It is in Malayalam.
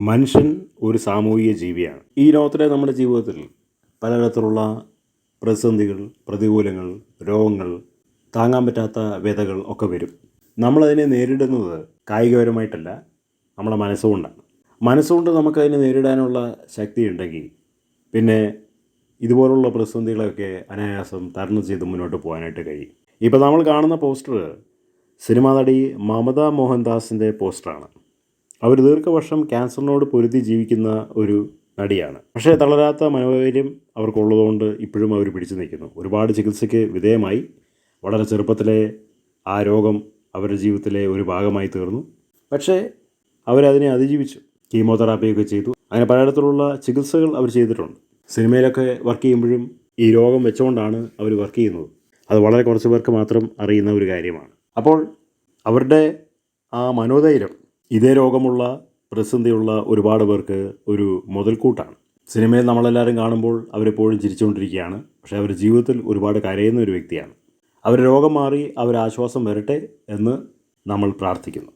മനുഷ്യൻ ഒരു സാമൂഹിക ജീവിയാണ്. ഈ ലോകത്തിലെ നമ്മുടെ ജീവിതത്തിൽ പലതരത്തിലുള്ള പ്രതിസന്ധികൾ, പ്രതികൂലങ്ങൾ, രോഗങ്ങൾ, താങ്ങാൻ പറ്റാത്ത വ്യതകൾ ഒക്കെ വരും. നമ്മളതിനെ നേരിടുന്നത് കായികപരമായിട്ടല്ല, നമ്മുടെ മനസ്സുകൊണ്ടാണ്. മനസ്സുകൊണ്ട് നമുക്കതിനെ നേരിടാനുള്ള ശക്തി ഉണ്ടെങ്കിൽ പിന്നെ ഇതുപോലുള്ള പ്രതിസന്ധികളൊക്കെ അനായാസം തരണം ചെയ്ത് മുന്നോട്ട് പോകാനായിട്ട് കഴിയും. ഇപ്പോൾ നമ്മൾ കാണുന്ന പോസ്റ്റർ സിനിമാ നടി മമത മോഹൻദാസിൻ്റെ പോസ്റ്ററാണ്. അവർ ദീർഘവർഷം ക്യാൻസറിനോട് പൊരുതി ജീവിക്കുന്ന ഒരു നടിയാണ്. പക്ഷേ തളരാത്ത മനോവൈര്യം അവർക്കുള്ളതുകൊണ്ട് ഇപ്പോഴും അവർ പിടിച്ചു നിൽക്കുന്നു. ഒരുപാട് ചികിത്സയ്ക്ക് വിധേയമായി. വളരെ ചെറുപ്പത്തിലെ ആ രോഗം അവരുടെ ജീവിതത്തിലെ ഒരു ഭാഗമായി തീർന്നു. പക്ഷേ അവരതിനെ അതിജീവിച്ചു. കീമോതെറാപ്പിയൊക്കെ ചെയ്തു. അങ്ങനെ പലതരത്തിലുള്ള ചികിത്സകൾ അവർ ചെയ്തിട്ടുണ്ട്. സിനിമയിലൊക്കെ വർക്ക് ചെയ്യുമ്പോഴും ഈ രോഗം വെച്ചുകൊണ്ടാണ് അവർ വർക്ക് ചെയ്യുന്നത്. അത് വളരെ കുറച്ച് പേർക്ക് മാത്രം അറിയുന്ന ഒരു കാര്യമാണ്. അപ്പോൾ അവരുടെ ആ മനോധൈര്യം ഇതേ രോഗമുള്ള പ്രതിസന്ധിയുള്ള ഒരുപാട് പേർക്ക് ഒരു മുതൽക്കൂട്ടാണ്. സിനിമയിൽ നമ്മളെല്ലാവരും കാണുമ്പോൾ അവരെപ്പോഴും ചിരിച്ചുകൊണ്ടിരിക്കുകയാണ്. പക്ഷേ അവർ ജീവിതത്തിൽ ഒരുപാട് കരയുന്ന ഒരു വ്യക്തിയാണ്. അവർ രോഗം മാറി അവരാശ്വാസം വരട്ടെ എന്ന് നമ്മൾ പ്രാർത്ഥിക്കുന്നു.